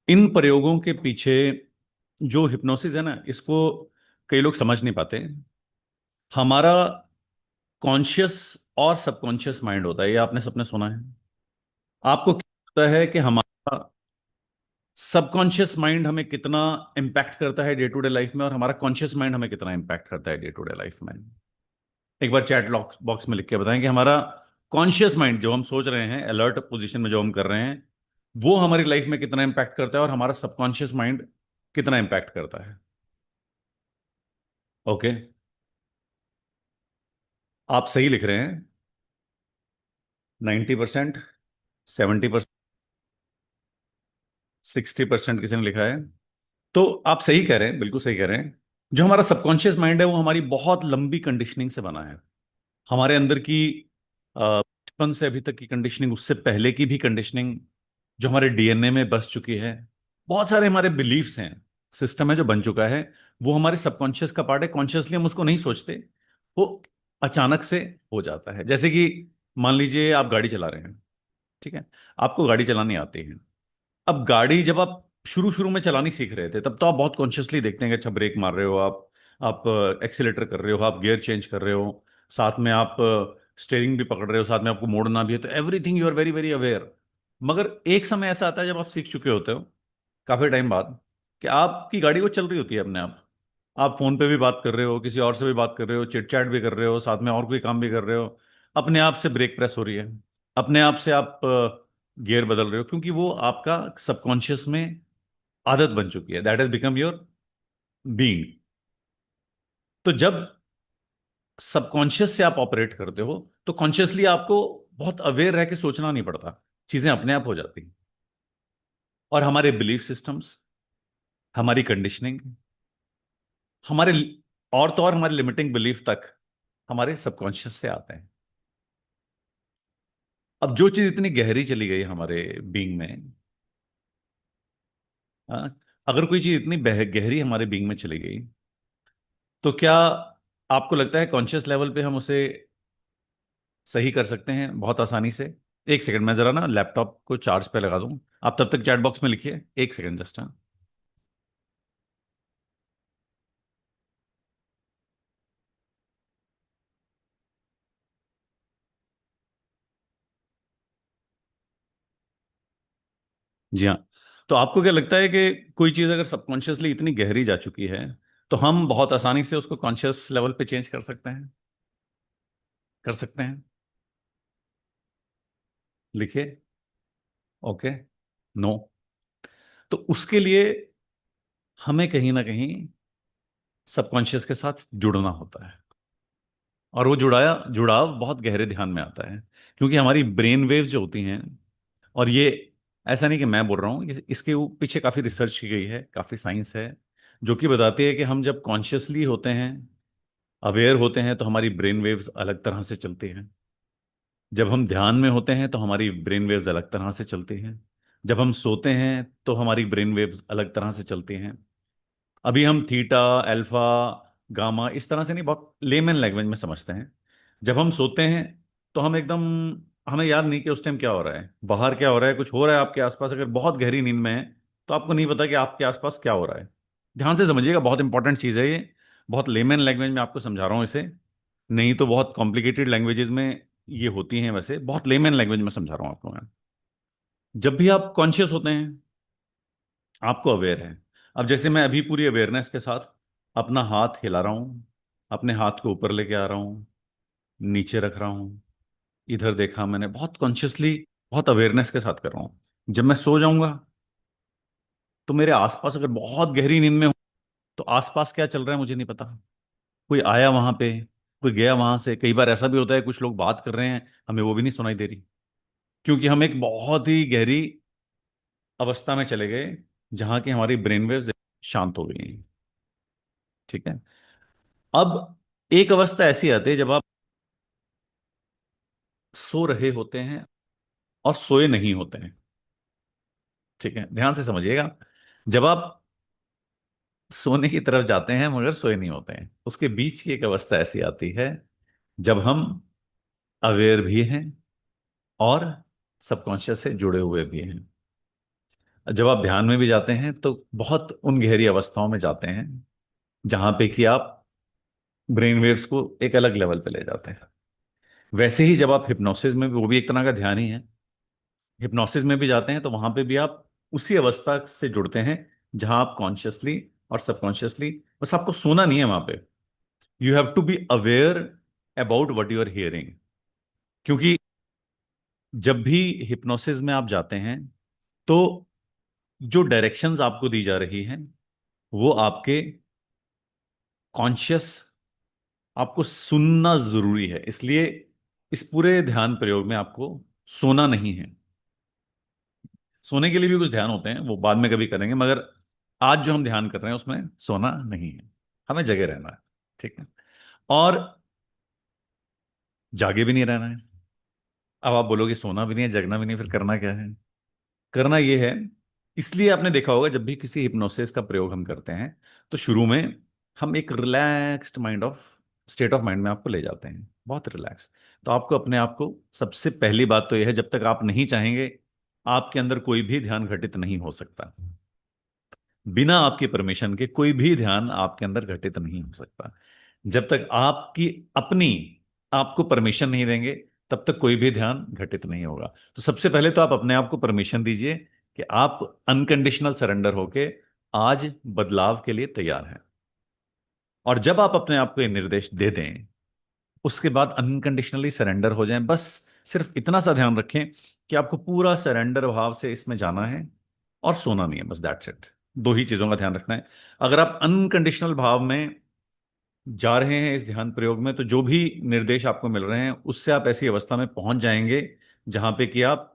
इन प्रयोगों के पीछे जो हिप्नोसिस है ना, इसको कई लोग समझ नहीं पाते। हमारा कॉन्शियस और सबकॉन्शियस माइंड होता है, ये आपने सबने सुना है। आपको क्या लगता है कि हमारा सबकॉन्शियस माइंड हमें कितना इम्पैक्ट करता है डे टू डे लाइफ में, और हमारा कॉन्शियस माइंड हमें कितना इम्पैक्ट करता है डे टू डे लाइफ में? एक बार चैट बॉक्स में लिख के बताएं कि हमारा कॉन्शियस माइंड, जो हम सोच रहे हैं, अलर्ट पोजीशन में जो हम कर रहे हैं, वो हमारी लाइफ में कितना इम्पैक्ट करता है, और हमारा सबकॉन्शियस माइंड कितना इम्पैक्ट करता है। ओके। आप सही लिख रहे हैं। 90%, 70%, 60% किसी ने लिखा है। तो आप सही कह रहे हैं, बिल्कुल सही कह रहे हैं। जो हमारा सबकॉन्शियस माइंड है वो हमारी बहुत लंबी कंडीशनिंग से बना है। हमारे अंदर की बचपन से अभी तक की कंडीशनिंग, उससे पहले की भी कंडीशनिंग जो हमारे डीएनए में बस चुकी है। बहुत सारे हमारे बिलीफ्स हैं, सिस्टम है जो बन चुका है। वो हमारे सबकॉन्शियस का पार्ट है, कॉन्शियसली हम उसको नहीं सोचते। वो अचानक से हो जाता है। जैसे कि मान लीजिए आप गाड़ी चला रहे हैं, ठीक है? आपको गाड़ी चलानी आती है। अब गाड़ी जब आप शुरू शुरू में चलानी सीख रहे थे, तब तो आप बहुत कॉन्शियसली देखते हैं कि अच्छा ब्रेक मार रहे हो आप एक्सीलेटर कर रहे हो, आप गियर चेंज कर रहे हो, साथ में आप स्टेयरिंग भी पकड़ रहे हो, साथ में आपको मोड़ना भी है, तो everything you are very very aware. मगर एक समय ऐसा आता है जब आप सीख चुके होते हो, काफी टाइम बाद, कि आपकी गाड़ी वो चल रही होती है अपने आप फोन पे भी बात कर रहे हो, किसी और से भी बात कर रहे हो, चिट चैट भी कर रहे हो, साथ में और कोई काम भी कर रहे हो। अपने आप से ब्रेक प्रेस हो रही है, अपने आप से आप गियर बदल रहे हो, क्योंकि वो आपका सबकॉन्शियस में आदत बन चुकी है। That has become your being. तो जब सबकॉन्शियस से आप ऑपरेट करते हो, तो कॉन्शियसली आपको बहुत अवेयर रह के सोचना नहीं पड़ता, चीजें अपने आप हो जाती हैं। और हमारे बिलीफ सिस्टम्स, हमारी कंडीशनिंग, हमारे और तो और हमारे लिमिटिंग बिलीफ तक हमारे सबकॉन्शियस से आते हैं। अब जो चीज इतनी गहरी चली गई हमारे बीइंग में, अगर कोई चीज इतनी गहरी हमारे बीइंग में चली गई, तो क्या आपको लगता है कॉन्शियस लेवल पे हम उसे सही कर सकते हैं बहुत आसानी से? एक सेकंड, मैं जरा ना लैपटॉप को चार्ज पे लगा दूं। आप तब तक चैट बॉक्स में लिखिए, एक सेकंड जस्ट। हाँ जी हाँ। तो आपको क्या लगता है कि कोई चीज अगर सबकॉन्शियसली इतनी गहरी जा चुकी है, तो हम बहुत आसानी से उसको कॉन्शियस लेवल पे चेंज कर सकते हैं? कर सकते हैं। लिखिए। ओके। नो। तो उसके लिए हमें कहीं ना कहीं सबकॉन्शियस के साथ जुड़ना होता है। और वो जुड़ाव बहुत गहरे ध्यान में आता है, क्योंकि हमारी ब्रेन वेव जो होती हैं, और ये ऐसा नहीं कि मैं बोल रहा हूँ, इसके पीछे काफ़ी रिसर्च की गई है, काफ़ी साइंस है, जो कि बताती है कि हम जब कॉन्शियसली होते हैं, अवेयर होते हैं, तो हमारी ब्रेन वेव्स अलग तरह से चलती हैं। जब हम ध्यान में होते हैं तो हमारी ब्रेन वेव्स अलग तरह से चलती हैं। जब हम सोते हैं तो हमारी ब्रेन वेव्स अलग तरह से चलती हैं। अभी हम थीटा, अल्फा, गामा इस तरह से नहीं, बहुत लेमन लैंग्वेज में समझते हैं। जब हम सोते हैं तो हम एकदम, हमें याद नहीं कि उस टाइम क्या हो रहा है, बाहर क्या हो रहा है, कुछ हो रहा है आपके आसपास। अगर बहुत गहरी नींद में है तो आपको नहीं पता कि आपके आसपास क्या हो रहा है। ध्यान से समझिएगा, बहुत इंपॉर्टेंट चीज़ है ये। बहुत लेमन लैंग्वेज में आपको समझा रहा हूँ इसे, नहीं तो बहुत कॉम्प्लिकेटेड लैंग्वेजेस में ये होती हैं। वैसे बहुत लेमन लैंग्वेज में समझा रहा हूँ आपको मैं। जब भी आप कॉन्शियस होते हैं, आपको अवेयर है। अब जैसे मैं अभी पूरी अवेयरनेस के साथ अपना हाथ हिला रहा हूँ, अपने हाथ को ऊपर लेके आ रहा हूँ, नीचे रख रहा हूँ, इधर देखा मैंने, बहुत कॉन्शियसली, बहुत अवेयरनेस के साथ कर रहा हूँ। जब मैं सो जाऊंगा तो मेरे आसपास, अगर बहुत गहरी नींद में हूं, तो आसपास क्या चल रहा है मुझे नहीं पता। कोई आया वहां पे, कोई गया वहां से। कई बार ऐसा भी होता है कुछ लोग बात कर रहे हैं, हमें वो भी नहीं सुनाई दे रही, क्योंकि हम एक बहुत ही गहरी अवस्था में चले गए, जहां की हमारी ब्रेन वेव्स शांत हो गई हैं। ठीक है। अब एक अवस्था ऐसी आती है जब आप सो रहे होते हैं और सोए नहीं होते हैं। ठीक है, ध्यान से समझिएगा। जब आप सोने की तरफ जाते हैं मगर सोए नहीं होते हैं, उसके बीच की एक अवस्था ऐसी आती है जब हम अवेयर भी हैं और सबकॉन्शियस से जुड़े हुए भी हैं। जब आप ध्यान में भी जाते हैं तो बहुत उन गहरी अवस्थाओं में जाते हैं जहां पे कि आप ब्रेन वेव्स को एक अलग लेवल पे ले जाते हैं। वैसे ही जब आप हिप्नोसिस में भी, वो भी एक तरह का ध्यान ही है, हिप्नोसिस में भी जाते हैं तो वहां पे भी आप उसी अवस्था से जुड़ते हैं जहां आप कॉन्शियसली और सबकॉन्शियसली, बस आपको सोना नहीं है वहां पे, you have to be aware about what you are hearing. क्योंकि जब भी हिप्नोसिस में आप जाते हैं तो जो डायरेक्शंस आपको दी जा रही हैं वो आपके कॉन्शियस, आपको सुनना जरूरी है। इसलिए इस पूरे ध्यान प्रयोग में आपको सोना नहीं है। सोने के लिए भी कुछ ध्यान होते हैं, वो बाद में कभी करेंगे, मगर आज जो हम ध्यान कर रहे हैं उसमें सोना नहीं है, हमें जगे रहना है। ठीक है। और जागे भी नहीं रहना है। अब आप बोलोगे सोना भी नहीं है, जगना भी नहीं, फिर करना क्या है? करना ये है, इसलिए आपने देखा होगा जब भी किसी हिप्नोसिस का प्रयोग हम करते हैं तो शुरू में हम एक relaxed mind of state of mind में आपको ले जाते हैं, बहुत रिलैक्स। तो आपको अपने आप को, सबसे पहली बात तो यह है, जब तक आप नहीं चाहेंगे आपके अंदर कोई भी ध्यान घटित नहीं हो सकता। बिना आपकी परमिशन के कोई भी ध्यान आपके अंदर घटित नहीं हो सकता। जब तक आपकी अपनी आपको परमिशन नहीं देंगे तब तक कोई भी ध्यान घटित नहीं होगा। तो सबसे पहले तो आप अपने आप को परमिशन दीजिए कि आप अनकंडीशनल सरेंडर होके आज बदलाव के लिए तैयार हैं। और जब आप अपने आप को ये निर्देश दे दें उसके बाद अनकंडीशनली सरेंडर हो जाएं। बस सिर्फ इतना सा ध्यान रखें कि आपको पूरा सरेंडर भाव से इसमें जाना है और सोना नहीं है, बस दैट्स इट। दो ही चीजों का ध्यान रखना है। अगर आप अनकंडीशनल भाव में जा रहे हैं इस ध्यान प्रयोग में तो जो भी निर्देश आपको मिल रहे हैं उससे आप ऐसी अवस्था में पहुंच जाएंगे जहां पे कि आप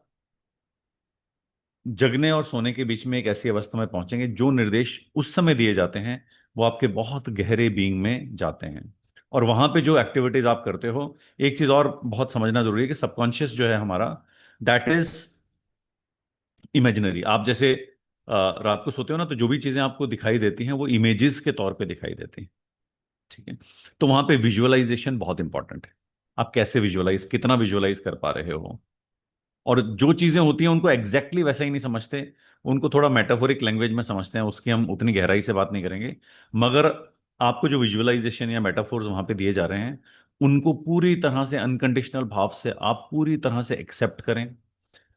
जगने और सोने के बीच में एक ऐसी अवस्था में पहुंचेंगे, जो निर्देश उस समय दिए जाते हैं वो आपके बहुत गहरे बीइंग में जाते हैं। और वहां पे जो एक्टिविटीज आप करते हो, एक चीज और बहुत समझना जरूरी है कि सबकॉन्शियस जो है हमारा, दैट इज इमेजिनरी। आप जैसे रात को सोते हो ना, तो जो भी चीजें आपको दिखाई देती हैं वो इमेजेस के तौर पे दिखाई देती हैं। ठीक है। तो वहां पे विजुअलाइजेशन बहुत इंपॉर्टेंट है। आप कैसे विजुअलाइज, कितना विजुअलाइज कर पा रहे हो। और जो चीजें होती हैं उनको एग्जैक्टली वैसा ही नहीं समझते, उनको थोड़ा मेटाफोरिक लैंग्वेज में समझते हैं, उसकी हम उतनी गहराई से बात नहीं करेंगे। मगर आपको जो विजुअलाइजेशन या मेटाफोर्स वहां पे दिए जा रहे हैं उनको पूरी तरह से अनकंडीशनल भाव से आप पूरी तरह से एक्सेप्ट करें।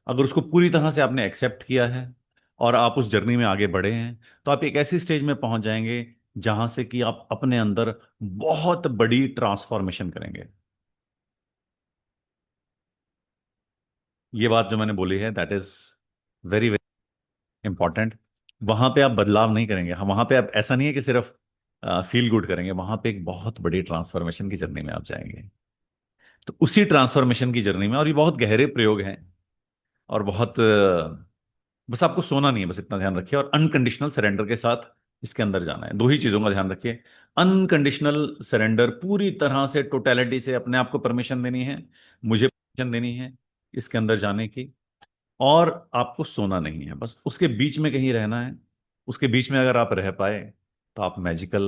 अगर उसको पूरी तरह से आपने एक्सेप्ट किया है और आप उस जर्नी में आगे बढ़े हैं तो आप एक ऐसी स्टेज में पहुंच जाएंगे जहां से कि आप अपने अंदर बहुत बड़ी ट्रांसफॉर्मेशन करेंगे। ये बात जो मैंने बोली है that is very very important. वहां पे आप बदलाव नहीं करेंगे, हम वहां पे आप ऐसा नहीं है कि सिर्फ फील गुड करेंगे, वहां पे एक बहुत बड़ी ट्रांसफॉर्मेशन की जर्नी में आप जाएंगे। तो उसी ट्रांसफॉर्मेशन की जर्नी में, और ये बहुत गहरे प्रयोग हैं और बहुत बस आपको सोना नहीं है, बस इतना ध्यान रखिए और अनकंडीशनल सरेंडर के साथ इसके अंदर जाना है। दो ही चीजों का ध्यान रखिए, अनकंडीशनल सरेंडर, पूरी तरह से टोटलिटी से अपने आप को परमिशन देनी है, मुझे परमिशन देनी है इसके अंदर जाने की। और आपको सोना नहीं है, बस उसके बीच में कहीं रहना है। उसके बीच में अगर आप रह पाए तो आप मैजिकल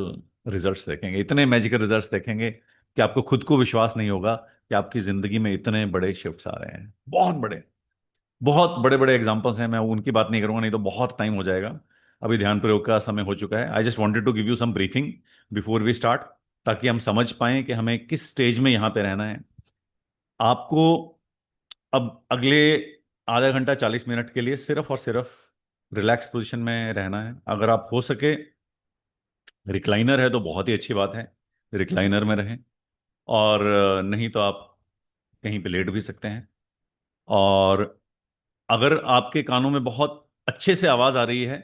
रिजल्ट्स देखेंगे, इतने मैजिकल रिजल्ट्स देखेंगे कि आपको खुद को विश्वास नहीं होगा कि आपकी जिंदगी में इतने बड़े शिफ्ट्स आ रहे हैं। बहुत बड़े, बहुत बड़े बड़े एग्जांपल्स हैं, मैं उनकी बात नहीं करूंगा, नहीं तो बहुत टाइम हो जाएगा। अभी ध्यान प्रयोग का समय हो चुका है। I just wanted to give you some briefing before we start, ताकि हम समझ पाएं कि हमें किस स्टेज में यहां पे रहना है। आपको अब अगले आधा घंटा 40 मिनट के लिए सिर्फ और सिर्फ रिलैक्स पोजीशन में रहना है। अगर आप हो सके रिक्लाइनर है तो बहुत ही अच्छी बात है, रिक्लाइनर में रहें। और नहीं तो आप कहीं पे लेट भी सकते हैं। और अगर आपके कानों में बहुत अच्छे से आवाज आ रही है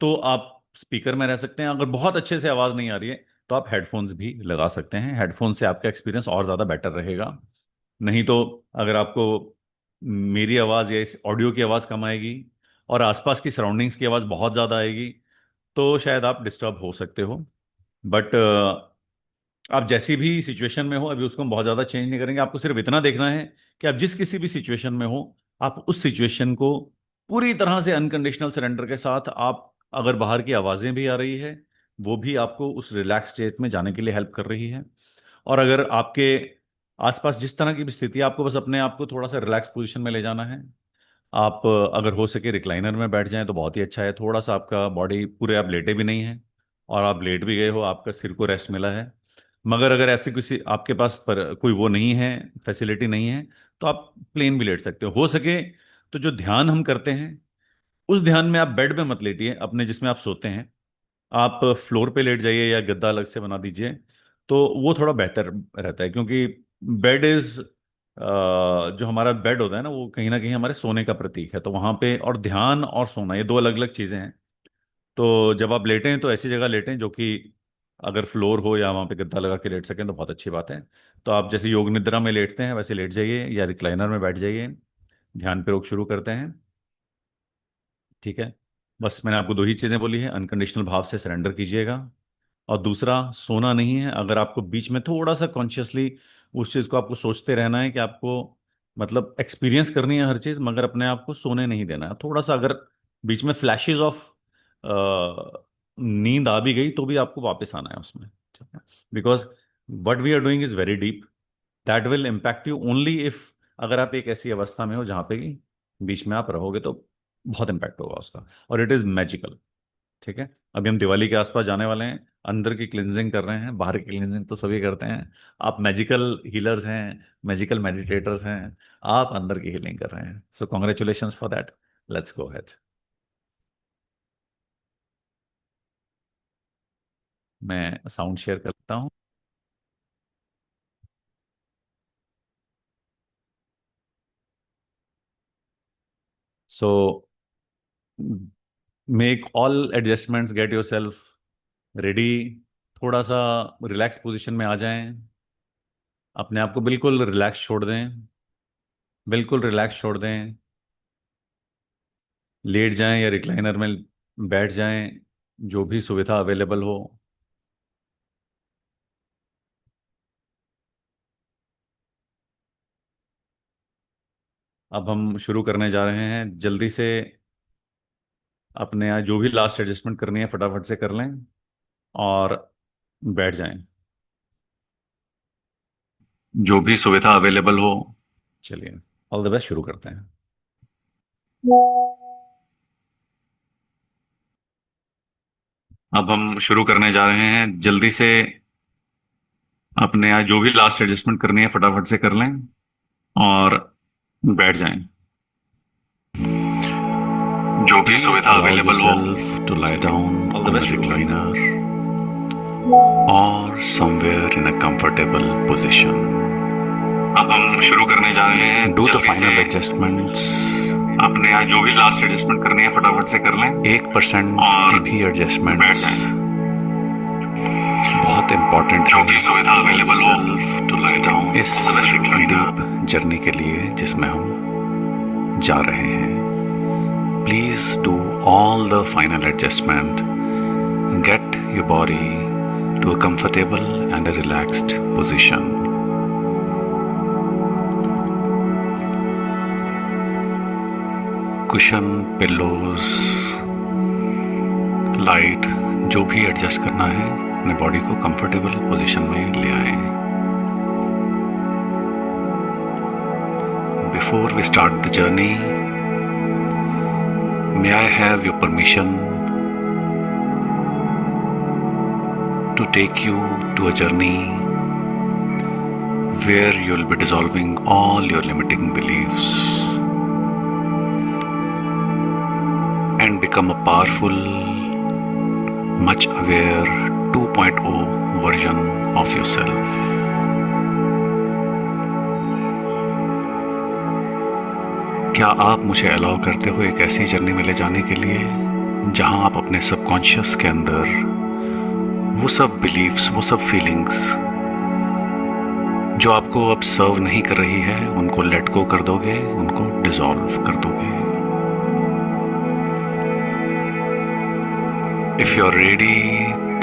तो आप स्पीकर में रह सकते हैं। अगर बहुत अच्छे से आवाज नहीं आ रही है तो आप हेडफोन्स भी लगा सकते हैं, हेडफोन से आपका एक्सपीरियंस और ज़्यादा बेटर रहेगा। नहीं तो अगर आपको मेरी आवाज़ या इस ऑडियो की आवाज़ कम आएगी और आसपास की सराउंडिंग्स की आवाज़ बहुत ज़्यादा आएगी तो शायद आप डिस्टर्ब हो सकते हो। बट आप जैसी भी सिचुएशन में हो, अभी उसको हम बहुत ज़्यादा चेंज नहीं करेंगे। आपको सिर्फ इतना देखना है कि आप जिस किसी भी सिचुएशन में हो, आप उस सिचुएशन को पूरी तरह से अनकंडीशनल सरेंडर के साथ, आप अगर बाहर की आवाज़ें भी आ रही है वो भी आपको उस रिलैक्स स्टेट में जाने के लिए हेल्प कर रही है। और अगर आपके आसपास जिस तरह की भी स्थिति है, आपको बस अपने आप को थोड़ा सा रिलैक्स पोजीशन में ले जाना है। आप अगर हो सके रिक्लाइनर में बैठ जाएं तो बहुत ही अच्छा है। थोड़ा सा आपका बॉडी, पूरे आप लेटे भी नहीं हैं और आप लेट भी गए हो, आपका सिर को रेस्ट मिला है। मगर अगर ऐसे किसी आपके पास पर कोई वो नहीं है, फैसिलिटी नहीं है, तो आप प्लेन भी लेट सकते हो सके। तो जो ध्यान हम करते हैं, उस ध्यान में आप बेड पे मत लेटिए अपने जिसमें आप सोते हैं। आप फ्लोर पे लेट जाइए या गद्दा अलग से बना दीजिए, तो वो थोड़ा बेहतर रहता है। क्योंकि बेड इज जो हमारा बेड होता है ना, वो कहीं ना कहीं हमारे सोने का प्रतीक है। तो वहां पे और ध्यान और सोना, ये दो अलग अलग चीजें हैं। तो जब आप लेटें तो ऐसी जगह लेटें जो कि अगर फ्लोर हो या वहां पे गद्दा लगा के लेट सकें तो बहुत अच्छी बात है। तो आप जैसे योग निद्रा में लेटते हैं वैसे लेट जाइए या रिक्लाइनर में बैठ जाइए। ध्यान प्रयोग शुरू करते हैं। ठीक है। बस मैंने आपको दो ही चीज़ें बोली है, अनकंडीशनल भाव से सरेंडर कीजिएगा। और दूसरा, सोना नहीं है। अगर आपको बीच में थोड़ा सा कॉन्शियसली उस चीज़ को आपको सोचते रहना है कि आपको मतलब एक्सपीरियंस करनी है हर चीज़, मगर अपने आप को सोने नहीं देना है। थोड़ा सा अगर बीच में फ्लैशेस ऑफ नींद आ भी गई तो भी आपको वापस आना है उसमें। ठीक है। Because what we are doing is very deep. That will impact you only if, अगर आप एक ऐसी अवस्था में हो जहाँ पे कि बीच में आप रहोगे तो बहुत इम्पैक्ट होगा उसका, और इट इज़ मैजिकल। ठीक है। अभी हम दिवाली के आसपास जाने वाले हैं, अंदर की क्लिनजिंग कर रहे हैं, बाहर की क्लिनजिंग तो सभी करते हैं। आप मैजिकल हीलर्स हैं, मैजिकल मेडिटेटर्स हैं, आप अंदर की हीलिंग कर रहे हैं। सो congratulations for that. Let's go ahead. मैं साउंड शेयर करता हूँ। So make all adjustments, get your self ready. थोड़ा सा रिलैक्स पोजिशन में आ जाएं। अपने आप को बिल्कुल रिलैक्स छोड़ दें। बिल्कुल रिलैक्स छोड़ दें। लेट जाएं या रिक्लाइनर में बैठ जाएं, जो भी सुविधा अवेलेबल हो। अब हम शुरू करने जा रहे हैं। जल्दी से अपने यहाँ जो भी लास्ट एडजस्टमेंट करनी है फटाफट से कर लें और बैठ जाएं, जो भी सुविधा अवेलेबल हो। चलिए, ऑल द बेस्ट, शुरू करते हैं। अब हम शुरू करने जा रहे हैं। जल्दी से अपने यहाँ जो भी लास्ट एडजस्टमेंट करनी है फटाफट से कर लें और बैठ जाएं, जो भी सुविधा अवेलेबल हो। To lie down all the on a best, शुरू करते हैं। recliner or somewhere in a comfortable position. अब हम शुरू करने जा रहे हैं। Do the जल्दी से final adjustments. अपने यहाँ जो भी लास्ट एडजस्टमेंट करनी है फटाफट से कर लें। 1% और की भी बैठ adjustments जाएं, बहुत important जो है भी सुविधा अवेलेबल हो। to lie down इस All the best, recliner. deep journey के लिए जिसमें हम जा रहे हैं। Please do all the final adjustment. Get your body to a comfortable and a relaxed position. Cushion, pillows, light, जो भी एडजस्ट करना है अपने बॉडी को कंफर्टेबल पोजीशन में ले आए। Before we start the journey, may I have your permission to take you to a journey where you'll be dissolving all your limiting beliefs and become a powerful, much aware 2.0 version of yourself. क्या आप मुझे allow करते हो एक ऐसी journey में ले जाने के लिए जहां आप अपने सबकॉन्शियस के अंदर वो सब बिलीफ्स, वो सब फीलिंग्स जो आपको अब सर्व नहीं कर रही है, उनको लेट गो कर दोगे, उनको डिसॉल्व कर दोगे। If you are ready,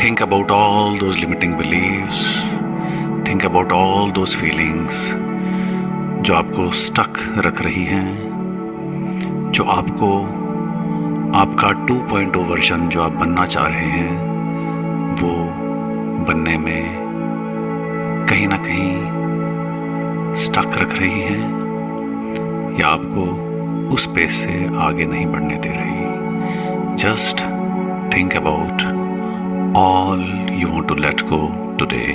think about all those limiting beliefs, think about all those feelings जो आपको स्टक रख रही हैं, जो आपको आपका 2.0 वर्जन जो आप बनना चाह रहे हैं वो बनने में कहीं ना कहीं स्टक रख रही हैं या आपको उस पेस से आगे नहीं बढ़ने दे रही। Just think about all you want to let go today.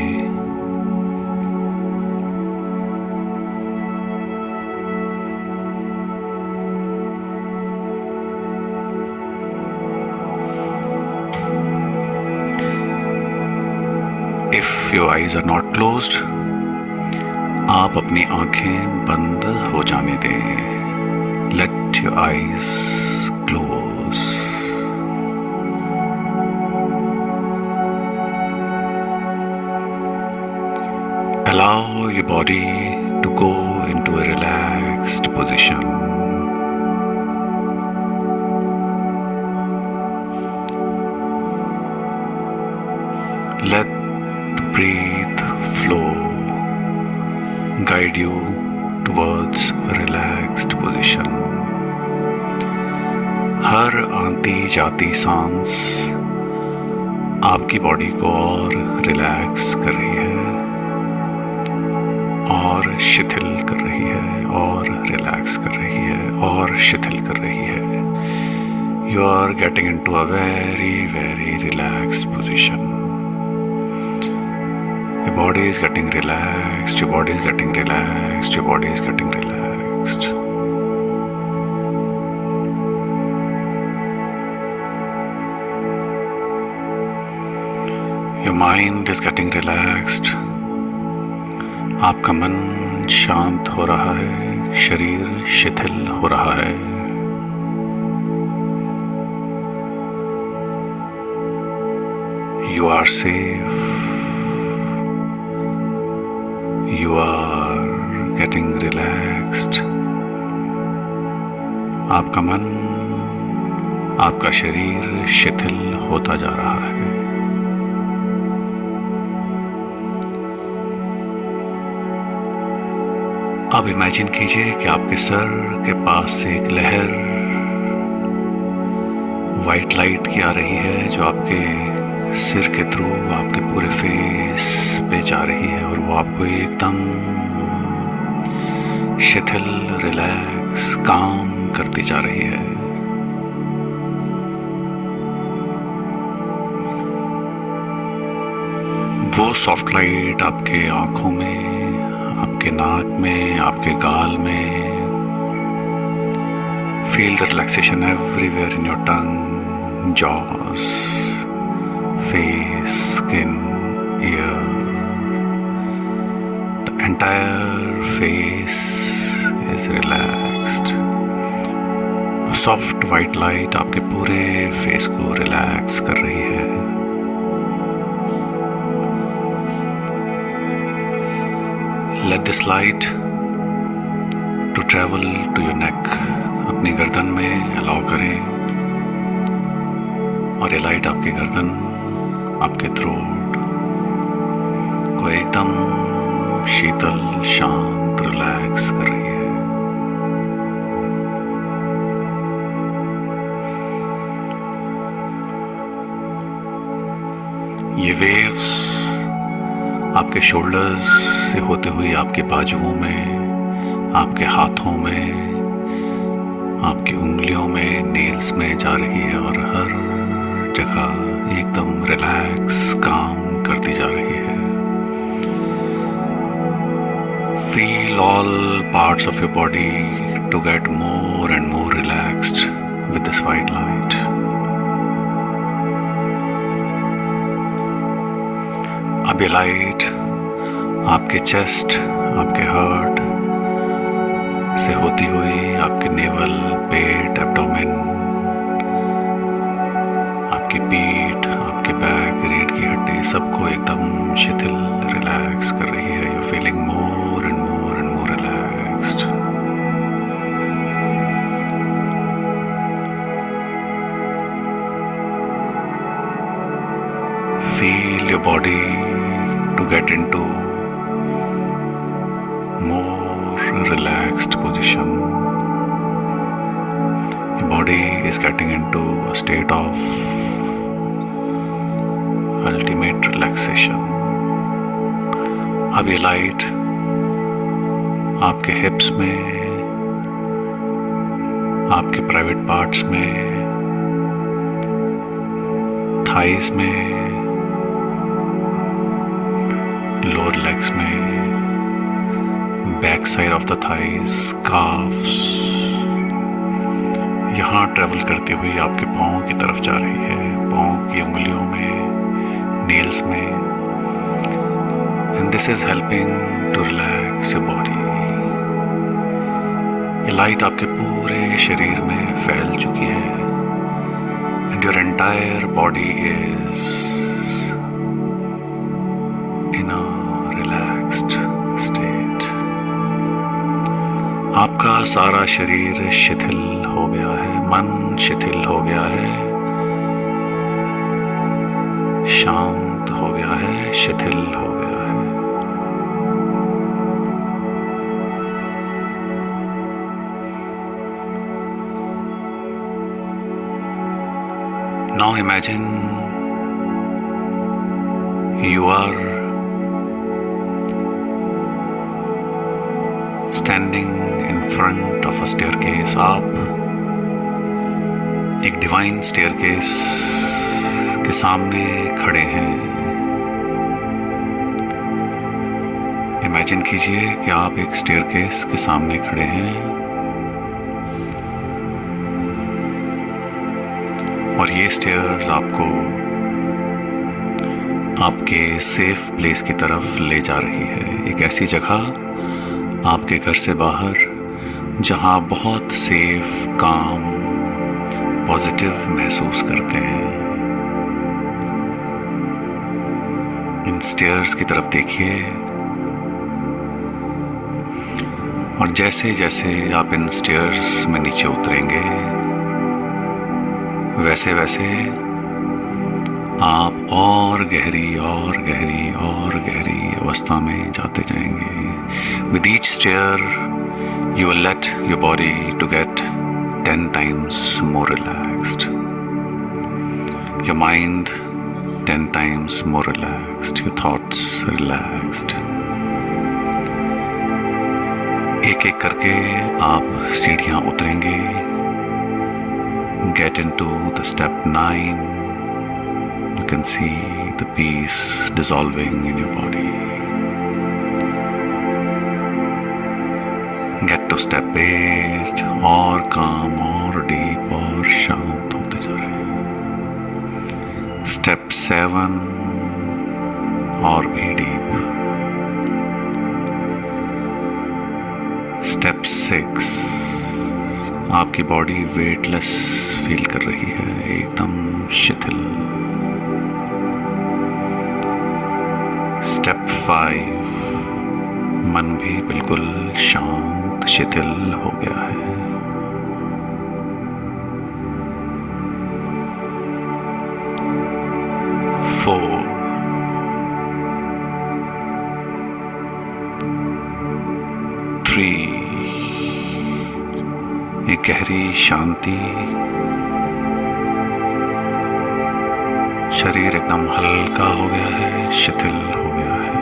If your eyes are not closed, आप अपनी आंखें बंद हो जाने दें। Let your eyes close. Allow your body to go into a relaxed position. Let breathe flow guide you towards a relaxed position. हर आती जाती सांस आपकी बॉडी को और रिलैक्स कर रही है और शिथिल कर रही है और रिलैक्स कर रही है और शिथिल कर रही है। You are getting into a very, very relaxed position. Your body is getting relaxed, your body is getting relaxed, your body is getting relaxed. Your mind is getting relaxed. आपका मन शांत हो रहा है, शरीर शिथिल हो रहा है। You are safe. You are getting relaxed. आपका मन, आपका शरीर शिथिल होता जा रहा है। अब इमेजिन कीजिए कि आपके सर के पास से एक लहर वाइट लाइट की आ रही है जो आपके सिर के थ्रू आपके पूरे फेस पे जा रही है और वो आपको एकदम शिथिल, रिलैक्स, काम करती जा रही है। वो सॉफ्ट लाइट आपके आंखों में, आपके नाक में, आपके गाल में। Feel the relaxation everywhere in your tongue, jaws, face, skin, ear. The entire face is relaxed. Soft white light आपके पूरे फेस को रिलैक्स कर रही है। Let this light to travel to your neck. अपनी गर्दन में अलाउ करें और ये लाइट आपकी गर्दन, आपके थ्रोट को एकदम शीतल, शांत, रिलैक्स कर रही है। ये वेव्स आपके शोल्डर्स से होते हुए आपके बाजुओं में, आपके हाथों में, आपकी उंगलियों में, नेल्स में जा रही है और हर जगह एकदम रिलैक्स, काम करती जा रही है। Feel all parts of your body to get more and more relaxed with this white light. अब ये लाइट आपके चेस्ट, आपके हार्ट से होती हुई आपके नेवल, पेट, एब्डोमेन, आपकी पीठ, आपके बैक, रीढ़ की हड्डी, सबको एकदम शिथिल, रिलैक्स कर रही है। You feeling more and more and more relaxed. Feel your body to get into more relaxed position. Your body is getting into a state of ultimate relaxation. अब ये लाइट आपके हिप्स में, आपके प्राइवेट पार्ट्स में, thighs में, lower legs में, back side of the thighs, carbs, यहाँ travel करती हुई आपके पाँव की तरफ जा रही है, पाँव की उंगलियों में, नेल्स में। And this is helping to relax your body. ये लाइट आपके पूरे शरीर में फैल चुकी है and your entire body is in a relaxed state. आपका सारा शरीर शिथिल हो गया है, मन शिथिल हो गया है, शांत हो गया है, शिथिल हो गया है। Now imagine you are standing in front of a staircase. आप एक डिवाइन स्टेयरकेस के सामने खड़े हैं। इमेजिन कीजिए कि आप एक स्टेयरकेस के सामने खड़े हैं और ये स्टेयर्स आपको आपके सेफ प्लेस की तरफ ले जा रही है। एक ऐसी जगह आपके घर से बाहर जहां बहुत सेफ, काम, पॉजिटिव महसूस करते हैं। इन स्टेयर्स की तरफ देखिए और जैसे जैसे आप इन स्टेयर्स में नीचे उतरेंगे वैसे वैसे आप और गहरी और गहरी और गहरी अवस्था में जाते जाएंगे। With each stair you will let your body to get 10 times more relaxed, your mind 10 times more relaxed, your thoughts relaxed। एक एक करके आप सीढ़ियां उतरेंगे। Get into the step 9. You can see the peace dissolving in your body. Get to step 8. और काम और deep और शांत होते जा रहे हैं। Step 7 और भी डीप। Step 6 आपकी बॉडी वेटलेस फील कर रही है, एकदम शिथिल। स्टेप 5 मन भी बिल्कुल शांत शिथिल हो गया है। फोर, 3 एक गहरी शांति, शरीर एकदम हल्का हो गया है, शिथिल हो गया है।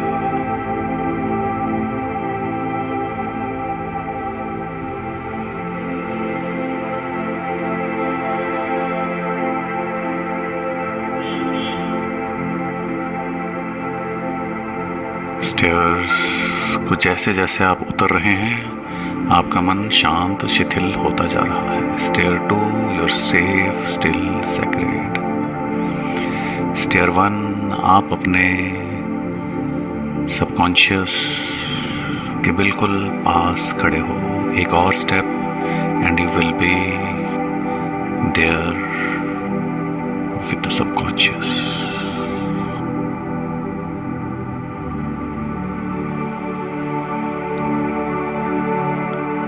स्टेयर्स को जैसे जैसे आप उतर रहे हैं आपका मन शांत शिथिल होता जा रहा है। Stair 2 your safe still sacred. Stair 1 आप अपने सबकॉन्शियस के बिल्कुल पास खड़े हो। एक और step and you will be there with the subconscious.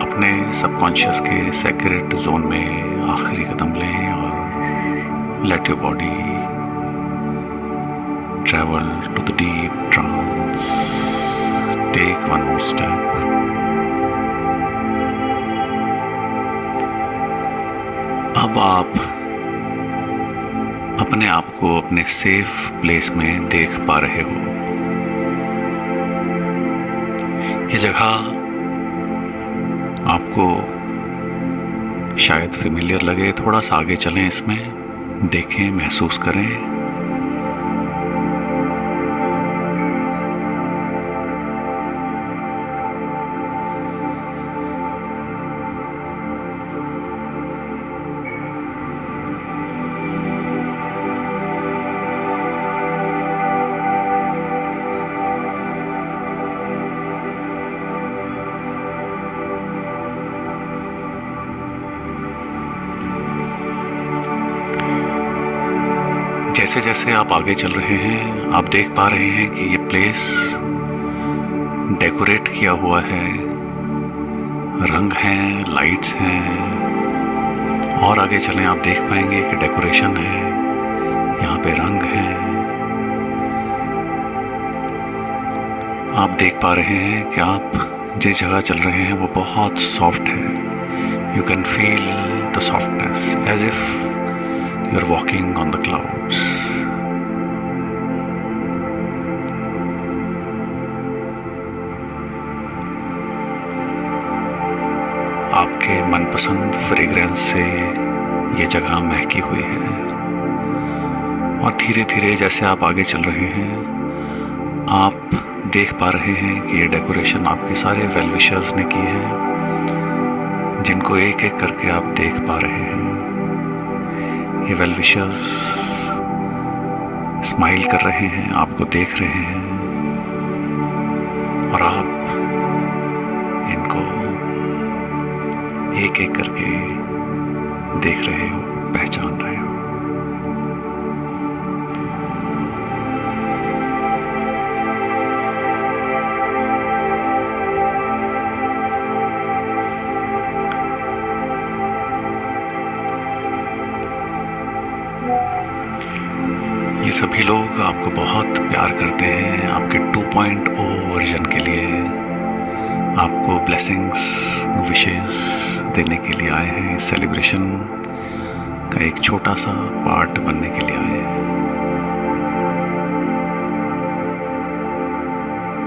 अपने सबकॉन्शियस के सेक्रेट जोन में आखिरी कदम लें और let your body travel to the deep trance. Take one more step. अब आप अपने आप को अपने सेफ प्लेस में देख पा रहे हो। ये जगह आपको शायद फेमिलियर लगे, थोड़ा सा आगे चलें इसमें, देखें, महसूस करें। जैसे जैसे आप आगे चल रहे हैं, आप देख पा रहे हैं कि ये प्लेस डेकोरेट किया हुआ है, रंग हैं, लाइट्स हैं। और आगे चलें, आप देख पाएंगे कि डेकोरेशन है, यहाँ पे रंग है। आप देख पा रहे हैं कि आप जिस जगह चल रहे हैं वो बहुत सॉफ्ट है। You can feel the softness as if you are walking on the clouds. आपके मनपसंद फ्रेग्रेंस से ये जगह महकी हुई है। और धीरे धीरे जैसे आप आगे चल रहे हैं, आप देख पा रहे हैं कि ये डेकोरेशन आपके सारे वेल विशर्स ने की है, जिनको एक एक करके आप देख पा रहे हैं। ये वेल विशर्स स्माइल कर रहे हैं, आपको देख रहे हैं, और आप इनको एक एक करके देख रहे हो, पहचान रहे हो। ये सभी लोग आपको बहुत प्यार करते हैं। आपके 2.0 वर्जन के लिए आपको ब्लेसिंग्स, विशेस देने के लिए आए हैं। इस सेलिब्रेशन का एक छोटा सा पार्ट बनने के लिए आए हैं।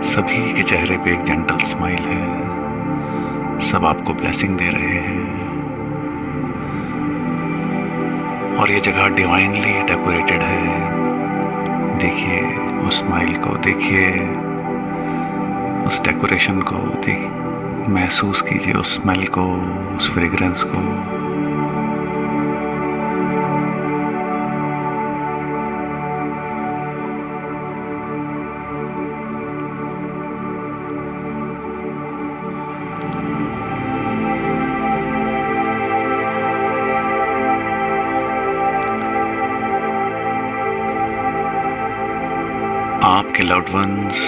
सभी के चेहरे पे एक जेंटल स्माइल है। सब आपको ब्लेसिंग दे रहे हैं। और ये जगह डिवाइनली डेकोरेटेड है। देखिए उस स्माइल को, देखिए उस डेकोरेशन को, महसूस कीजिए उस स्मेल को, उस फ्रेग्रेंस को। आपके लव्ड वंस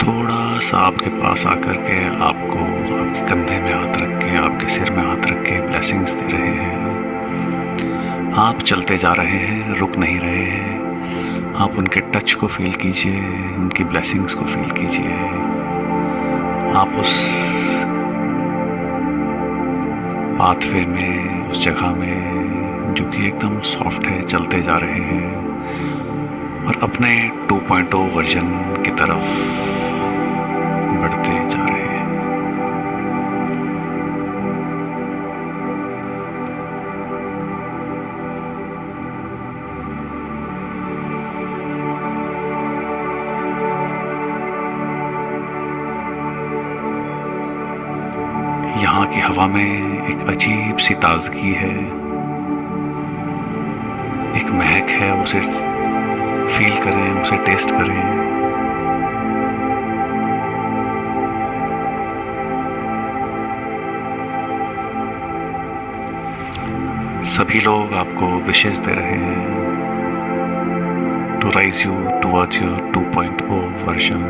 थोड़ा सा आपके पास आकर के आपको आपके कंधे में हाथ रख के, आपके सिर में हाथ रख के ब्लेसिंग्स दे रहे हैं। आप चलते जा रहे हैं, रुक नहीं रहे हैं। आप उनके टच को फील कीजिए, उनकी ब्लेसिंग्स को फील कीजिए। आप उस पाथवे में, उस जगह में जो कि एकदम सॉफ्ट है, चलते जा रहे हैं और अपने 2.0 वर्जन की तरफ बढ़ते जा रहे हैं। यहाँ की हवा में एक अजीब सी ताजगी है, एक महक है। उसे फील करें, उसे टेस्ट करें। सभी लोग आपको विशेस दे रहे हैं to rise you towards your 2.0 version.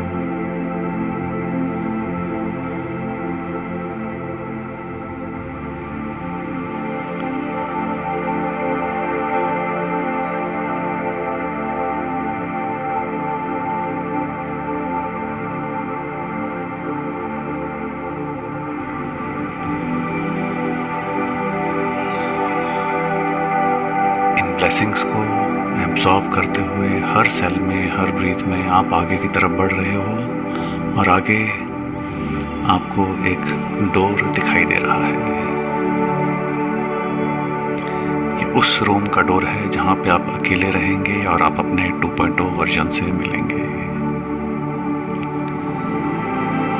Blessings को एब्जॉर्ब करते हुए हर सेल में, हर ब्रीथ में आप आगे की तरफ बढ़ रहे हो। और आगे आपको एक डोर दिखाई दे रहा है। ये उस रूम का डोर है जहाँ पे आप अकेले रहेंगे और आप अपने 2.0 वर्जन से मिलेंगे।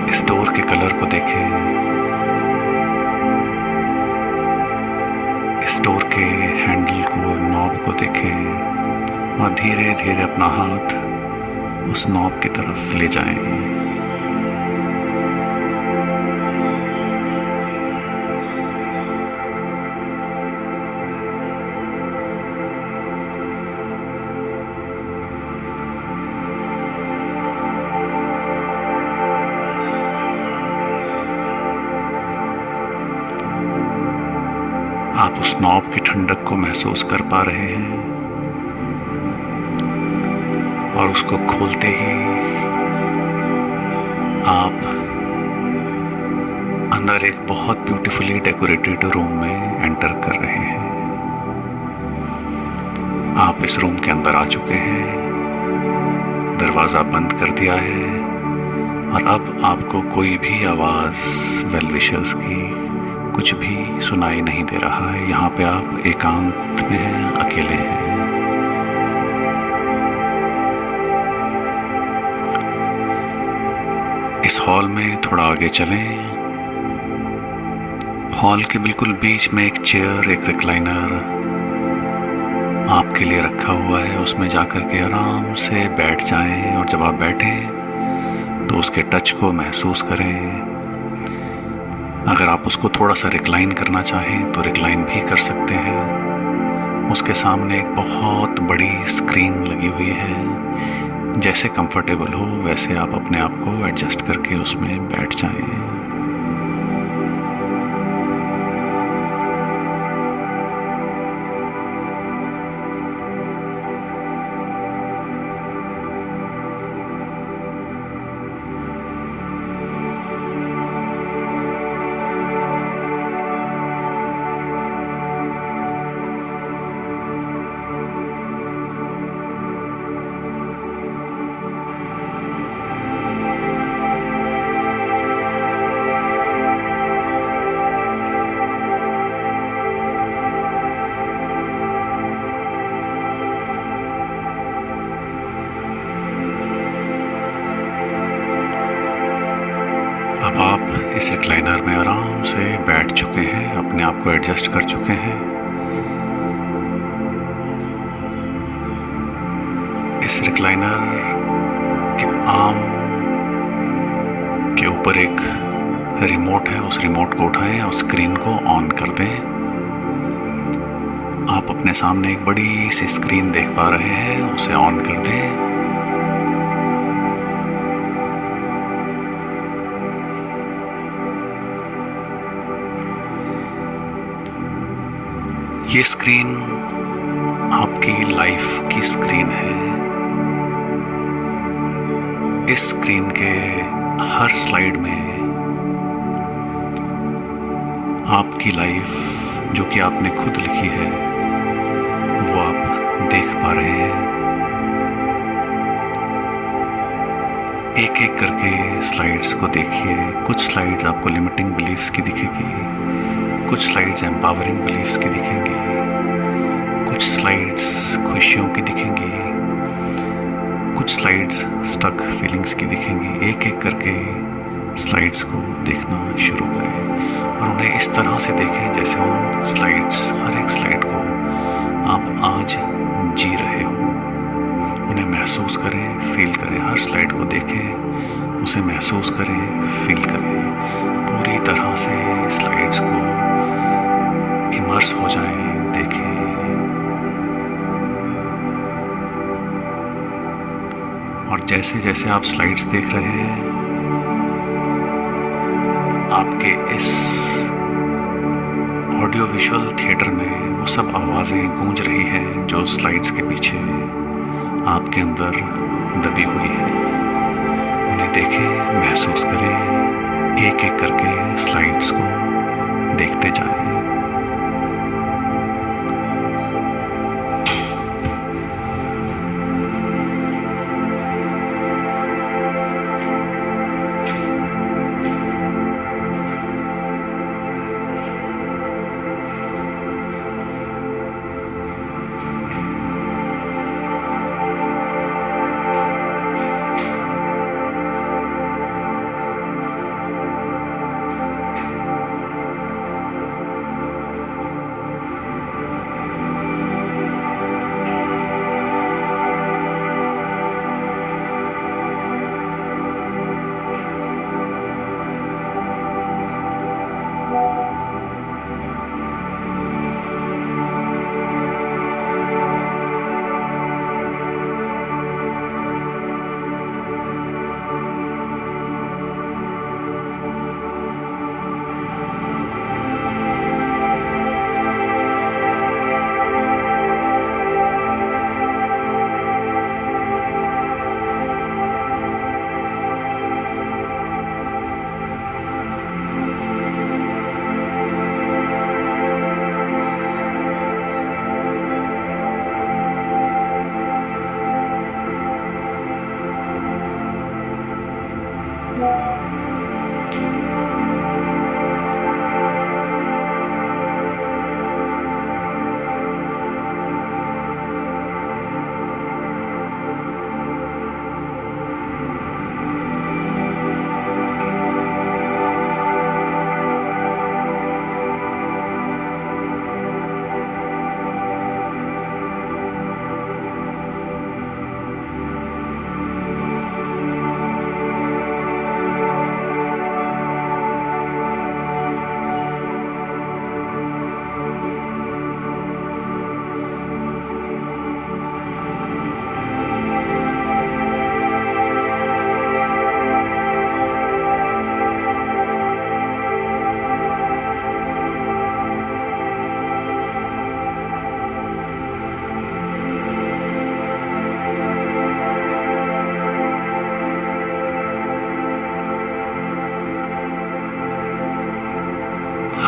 इस डोर के कलर को देखें, इस डोर के हैंडल को, नॉब को देखें और धीरे धीरे अपना हाथ उस नॉब की तरफ ले जाएं। आप उस नॉब की ठंडक को महसूस कर पा रहे हैं और उसको खोलते ही आप अंदर एक बहुत ब्यूटीफुली डेकोरेटेड रूम में एंटर कर रहे हैं। आप इस रूम के अंदर आ चुके हैं, दरवाज़ा बंद कर दिया है और अब आपको कोई भी आवाज़ वेल विशर्स की कुछ भी सुनाई नहीं दे रहा है। यहाँ पे आप एकांत में हैं, अकेले हैं। इस हॉल में थोड़ा आगे चलें। हॉल के बिल्कुल बीच में एक चेयर, एक रिक्लाइनर आपके लिए रखा हुआ है। उसमें जाकर के आराम से बैठ जाएं और जब आप बैठें तो उसके टच को महसूस करें। अगर आप उसको थोड़ा सा रिक्लाइन करना चाहें तो रिक्लाइन भी कर सकते हैं। उसके सामने एक बहुत बड़ी स्क्रीन लगी हुई है। जैसे कंफर्टेबल हो वैसे आप अपने आप को एडजस्ट करके उसमें बैठ जाएं। अब आप इस रिक्लाइनर में आराम से बैठ चुके हैं, अपने आप को एडजस्ट कर चुके हैं। इस रिक्लाइनर के आर्म के ऊपर एक रिमोट है, उस रिमोट को उठाएं और स्क्रीन को ऑन कर दें। आप अपने सामने एक बड़ी सी स्क्रीन देख पा रहे हैं, उसे ऑन कर दें। ये स्क्रीन आपकी लाइफ की स्क्रीन है। इस स्क्रीन के हर स्लाइड में आपकी लाइफ जो कि आपने खुद लिखी है वो आप देख पा रहे हैं। एक एक करके स्लाइड्स को देखिए। कुछ स्लाइड्स आपको लिमिटिंग बिलीफ्स की दिखेगी, कुछ स्लाइड्स एम्पावरिंग बिलीफ्स की दिखेंगी, कुछ स्लाइड्स खुशियों की दिखेंगी, कुछ स्लाइड्स स्टक फीलिंग्स की दिखेंगी। एक एक करके स्लाइड्स को देखना शुरू करें और उन्हें इस तरह से देखें जैसे उन स्लाइड्स, हर एक स्लाइड को आप आज जी रहे हो। उन्हें महसूस करें, फील करें। हर स्लाइड को देखें, उसे महसूस करें, फील करें। पूरी तरह से स्लाइड्स को इमर्स हो जाएं, देखें। और जैसे जैसे आप स्लाइड्स देख रहे हैं, आपके इस ऑडियो विजुअल थिएटर में वो सब आवाज़ें गूंज रही हैं जो स्लाइड्स के पीछे आपके अंदर दबी हुई है। उन्हें देखें, महसूस करें, एक एक करके स्लाइड्स को देखते जाएं।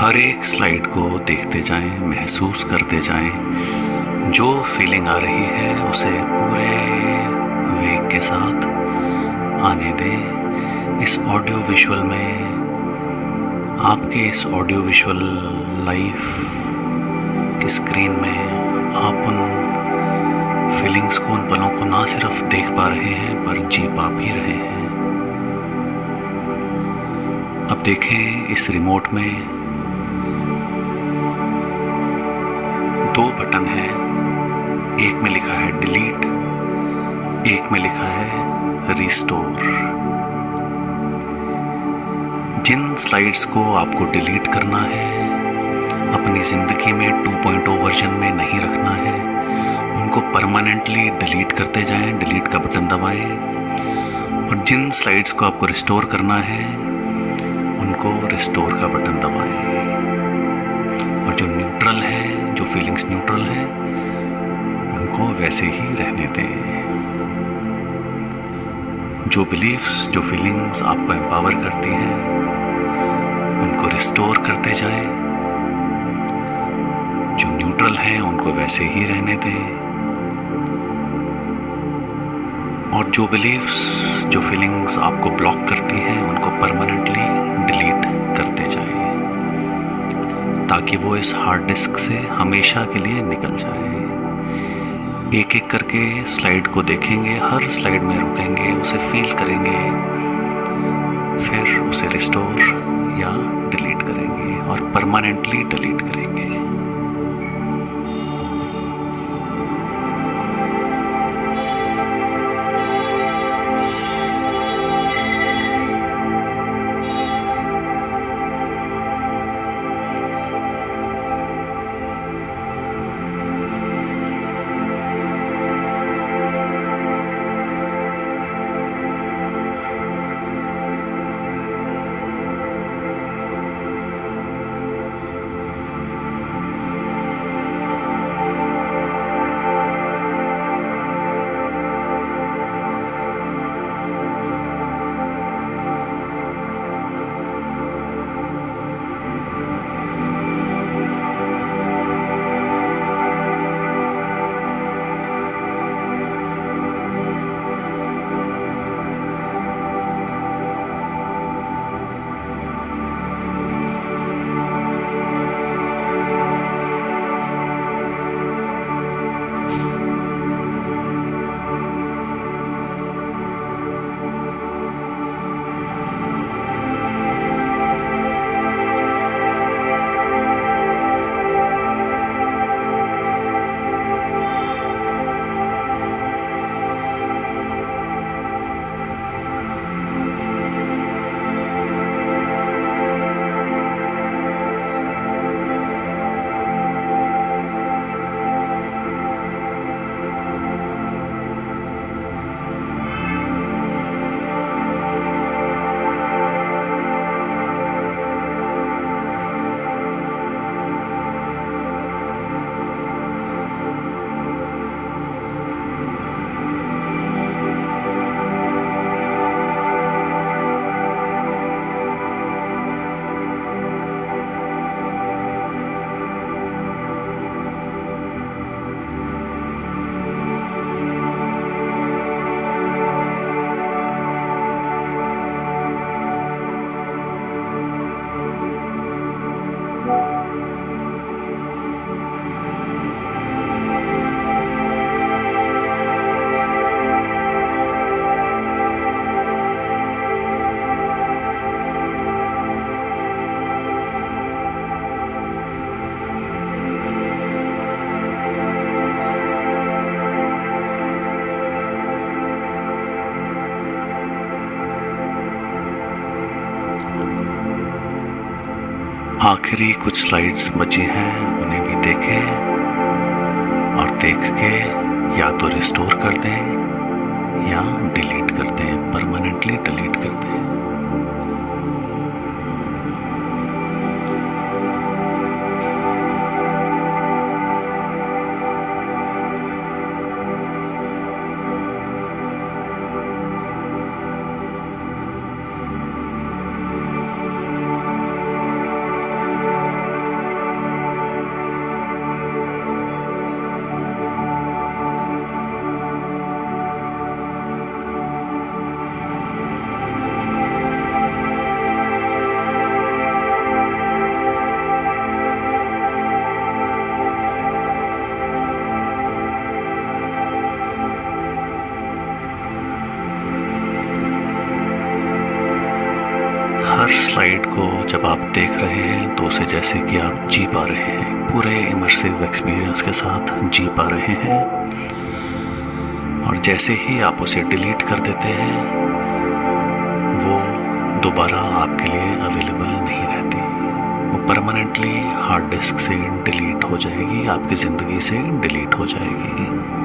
हर एक स्लाइड को देखते जाएं, महसूस करते जाएं। जो फीलिंग आ रही है उसे पूरे वेग के साथ आने दें। इस ऑडियो विजुअल में, आपके इस ऑडियो विजुअल लाइफ की स्क्रीन में आप उन फीलिंग्स को, उन पलों को ना सिर्फ देख पा रहे हैं पर जी पा भी रहे हैं। अब देखें, इस रिमोट में 2 बटन हैं। एक में लिखा है डिलीट, एक में लिखा है रिस्टोर। जिन स्लाइड्स को आपको डिलीट करना है, अपनी ज़िंदगी में 2.0 वर्जन में नहीं रखना है, उनको परमानेंटली डिलीट करते जाएं, डिलीट का बटन दबाएं। और जिन स्लाइड्स को आपको रिस्टोर करना है, उनको रिस्टोर का बटन दबाएं। और जो न्यूट्रल है, जो फीलिंग्स न्यूट्रल हैं, उनको वैसे ही रहने दें। जो बिलीफ्स, जो फीलिंग्स आपको एम्पावर करती हैं, उनको रिस्टोर करते जाएं। जो न्यूट्रल हैं, उनको वैसे ही रहने दें। और जो बिलीफ्स, जो फीलिंग्स आपको ब्लॉक करती हैं, उनको परमानेंटली डिलीट करते जाएं, ताकि वो इस हार्ड डिस्क से हमेशा के लिए निकल जाए। एक एक करके स्लाइड को देखेंगे, हर स्लाइड में रुकेंगे, उसे फील करेंगे, फिर उसे रिस्टोर या डिलीट करेंगे और परमानेंटली डिलीट करेंगे। आखिरी कुछ स्लाइड्स बची हैं, उन्हें भी देखें और देख के या तो रिस्टोर कर दें या डिलीट कर दें, परमानेंटली डिलीट कर दें। आप देख रहे हैं तो उसे जैसे कि आप जी पा रहे हैं, पूरे इमर्सिव एक्सपीरियंस के साथ जी पा रहे हैं। और जैसे ही आप उसे डिलीट कर देते हैं, वो दोबारा आपके लिए अवेलेबल नहीं रहती। वो परमानेंटली हार्ड डिस्क से डिलीट हो जाएगी, आपकी ज़िंदगी से डिलीट हो जाएगी।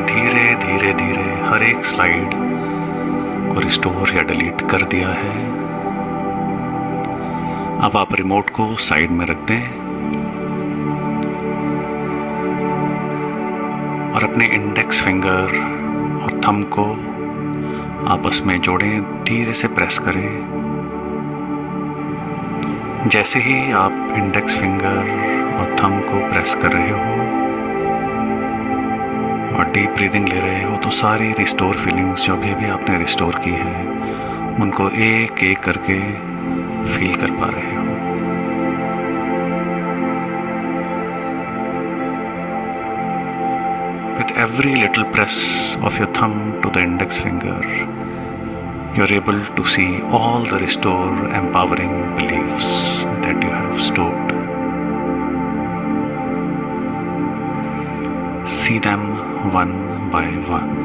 धीरे धीरे धीरे हर एक स्लाइड को रिस्टोर या डिलीट कर दिया है। अब आप रिमोट को साइड में रख दें और अपने इंडेक्स फिंगर और थंब को आपस में जोड़ें, धीरे से प्रेस करें। जैसे ही आप इंडेक्स फिंगर और थंब को प्रेस कर रहे हो और डीप ब्रीदिंग ले रहे हो, तो सारी रिस्टोर फीलिंग्स जो भी अभी आपने रिस्टोर की हैं, उनको एक एक करके फील कर पा रहे हो। With every little press of your thumb to the index finger, you are able to see all the restore empowering beliefs that you have stored. See them one by one.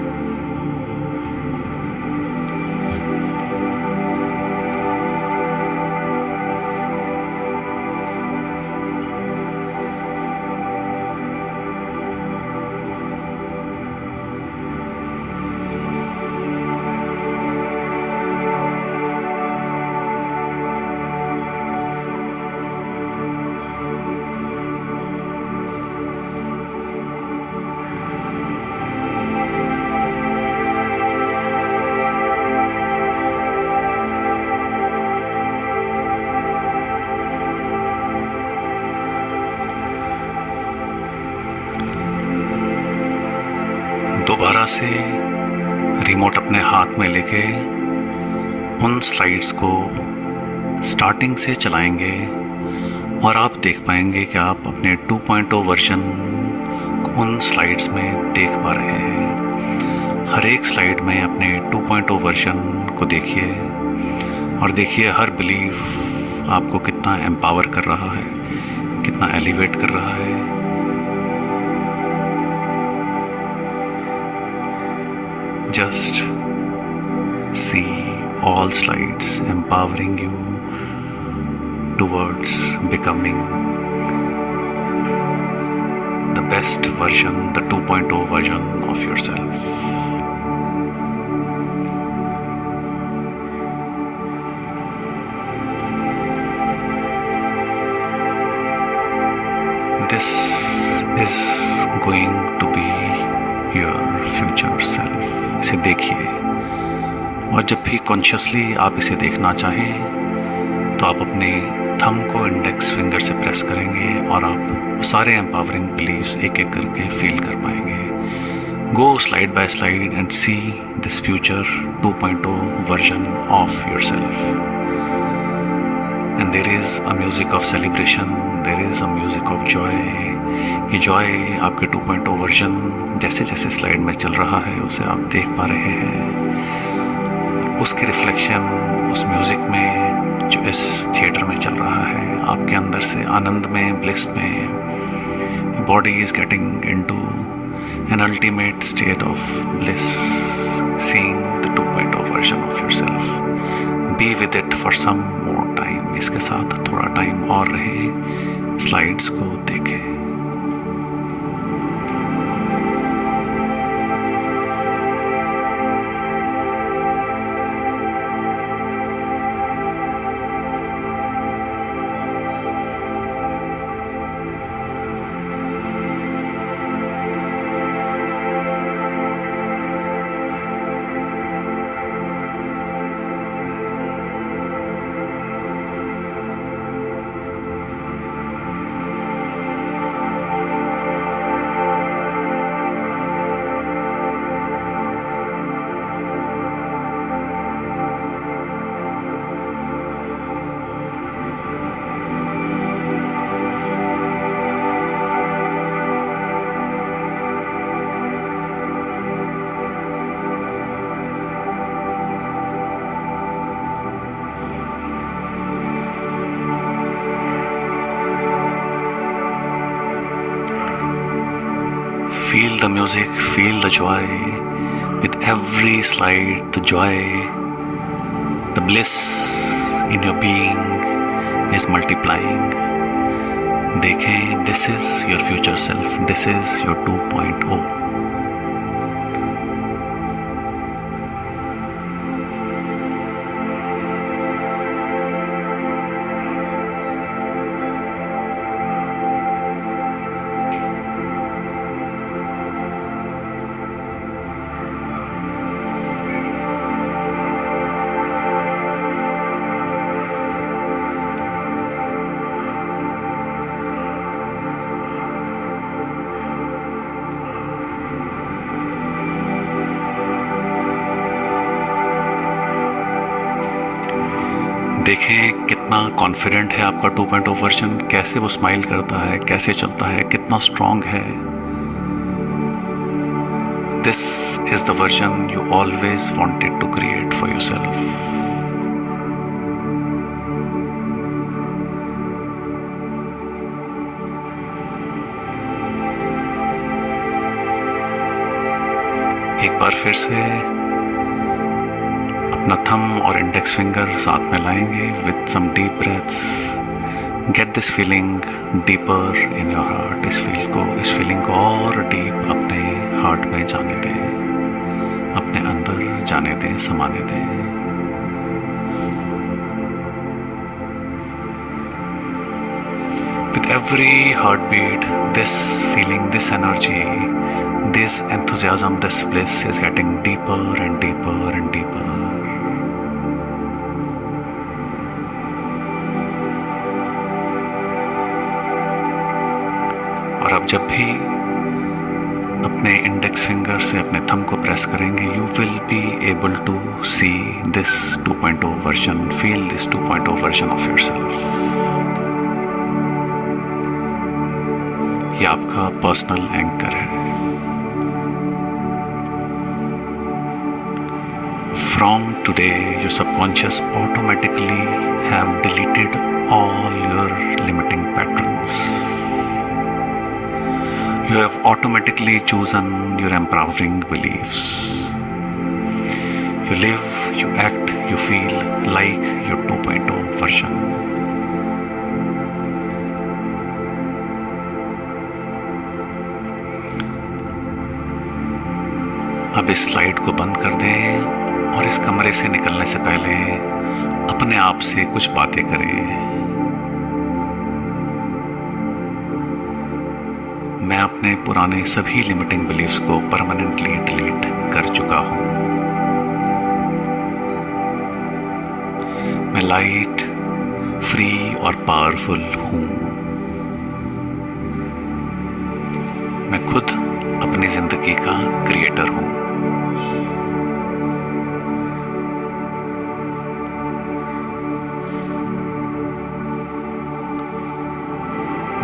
दोबारा से remote अपने हाथ में लेके उन slides को starting से चलाएंगे और आप देख पाएंगे कि आप अपने 2.0 वर्जन उन स्लाइड्स में देख पा रहे हैं। हर एक स्लाइड में अपने 2.0 वर्जन को देखिए और देखिए हर बिलीफ आपको कितना एम्पावर कर रहा है, कितना एलिवेट कर रहा है। Just see all slides empowering you towards becoming the best version, the 2.0 version of yourself. This is going to be your future self. इसे देखिए और जब भी कॉन्शियसली आप इसे देखना चाहें तो आप अपने थंब को इंडेक्स फिंगर से प्रेस करेंगे और आप सारे एम्पावरिंग बिलीव्स एक एक करके फील कर पाएंगे। Go slide by slide and see this future 2.0 version of yourself. And there is a music of celebration, there is a music of joy. ये जॉय आपके 2.0 वर्जन जैसे जैसे स्लाइड में चल रहा है उसे आप देख पा रहे हैं। उसकी रिफ्लेक्शन उस म्यूज़िक में जो इस थिएटर में चल रहा है आपके अंदर से आनंद में, ब्लिस में Your body is getting into an ultimate state of bliss, seeing the 2.0 version of yourself. Be with it for some more time. इसके साथ थोड़ा टाइम और रहे, स्लाइड्स को देखें. Feel the music, feel the joy. With every slide, the joy, the bliss in your being is multiplying. देखें, this is your future self. This is your 2.0. देखें कितना कॉन्फिडेंट है आपका 2.0 वर्जन, कैसे वो स्माइल करता है, कैसे चलता है, कितना स्ट्रांग है. This is the version you always wanted to create for yourself. एक बार फिर से अपना थंब और इंडेक्स फिंगर साथ में लाएंगे with some deep breaths. Get this feeling deeper in your heart. इस फीलिंग को और डीप अपने हार्ट में जाने दें, अपने अंदर जाने दें, समाने दें. With every heartbeat, this feeling, this energy, this enthusiasm, this bliss is getting deeper and deeper and deeper. और अब जब भी अपने इंडेक्स फिंगर से अपने थंब को प्रेस करेंगे, you will be able to see this 2.0 version, feel this 2.0 version of yourself. ये आपका पर्सनल एंकर है. From today, your subconscious automatically have deleted all your limiting patterns. You have automatically chosen your empowering beliefs. You live, you act, you feel like your 2.0 version. अब इस slide को बंद कर दें और इस कमरे से निकलने से पहले अपने आप से कुछ बातें करें. मैं अपने पुराने सभी लिमिटिंग बिलीफ्स को परमानेंटली डिलीट कर चुका हूं. मैं लाइट, फ्री और पावरफुल हूं. मैं खुद अपनी जिंदगी का क्रिएटर हूं.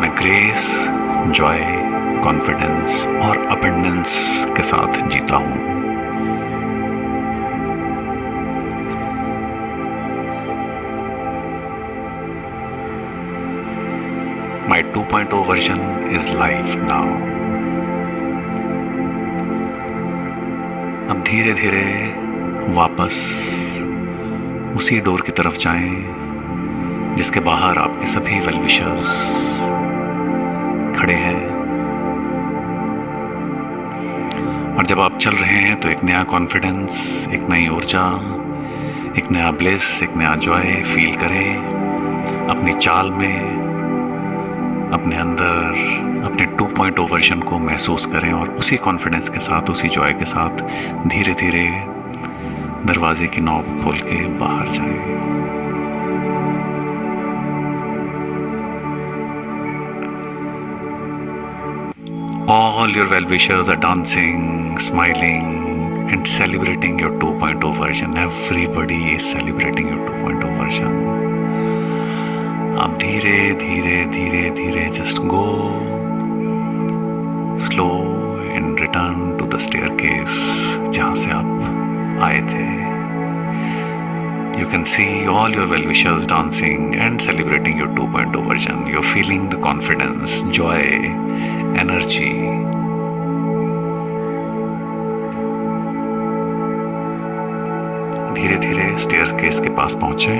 मैं ग्रेस, जॉय, कॉन्फिडेंस और अबंडेंस के साथ जीता हूं. My My 2.0 version is live now. अब धीरे धीरे वापस उसी डोर की तरफ जाएं जिसके बाहर आपके सभी वेल विशर्स खड़े हैं। और जब आप चल रहे हैं तो एक नया कॉन्फिडेंस, एक नई ऊर्जा, एक नया ब्लिस, एक नया जॉय फील करें अपनी चाल में, अपने अंदर अपने 2.0 वर्जन को महसूस करें और उसी कॉन्फिडेंस के साथ, उसी जॉय के साथ धीरे धीरे दरवाजे की नॉब खोल के बाहर जाएं। All your well-wishers are dancing, smiling and celebrating your 2.0 version. Everybody is celebrating your 2.0 version. आप धीरे धीरे धीरे धीरे just go slow and return to the staircase जहाँ से आप आए थे. You can see all your well-wishers dancing and celebrating your 2.0 version. You're feeling the confidence, joy, energy. धीरे धीरे स्टेयरकेस के पास पहुंचे।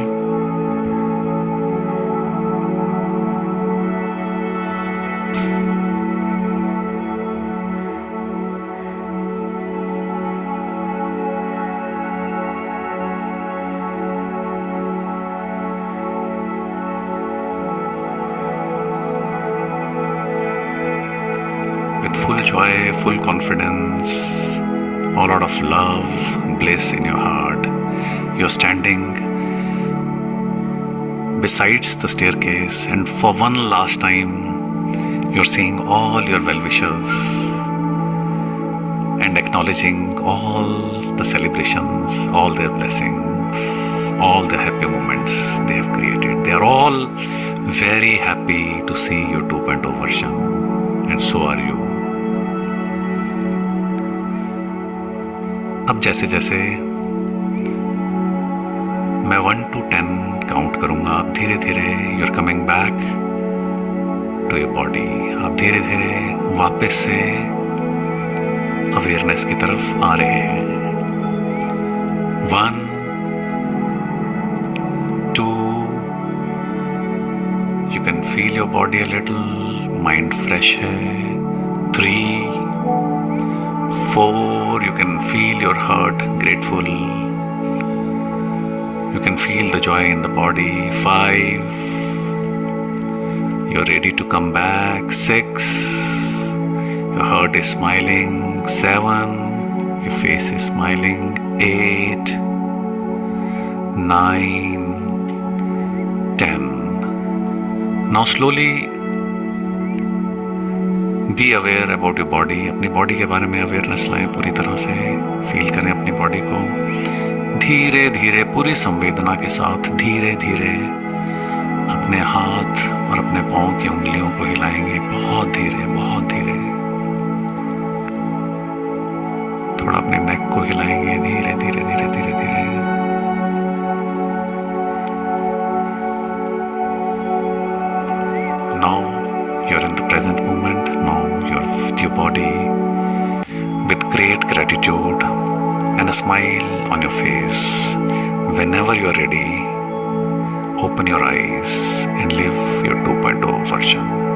Full joy, full confidence, a lot of love, bliss in your heart. You're standing besides the staircase, and for one last time, you're seeing all your well-wishers and acknowledging all the celebrations, all their blessings, all the happy moments they have created. They are all very happy to see your 2.0 version, and so are you. अब जैसे जैसे मैं 1 to 10 count करूंगा, आप धीरे धीरे you're coming back to your body. आप धीरे धीरे वापस से अवेयरनेस की तरफ आ रहे हैं. 1, 2, you can feel your body a little, mind fresh है. 3, 4, you can feel your heart grateful. You can feel the joy in the body. 5, you're ready to come back. 6, your heart is smiling. 7, your face is smiling. 8, 9, 10. Now slowly B aware about your body. अपनी body के बारे में awareness लाएं, पूरी तरह से feel करें अपनी बॉडी को. धीरे धीरे पूरी संवेदना के साथ धीरे धीरे अपने हाथ और अपने पाँव की उंगलियों को हिलाएंगे. बहुत धीरे, बहुत धीरे. थोड़ा अपने नेक को हिलाएंगे धीरे धीरे धीरे धीरे धीरे. Now you're in the present moment. Now you're with your body with great gratitude and a smile on your face. Whenever you're ready, open your eyes and live your 2.0 version.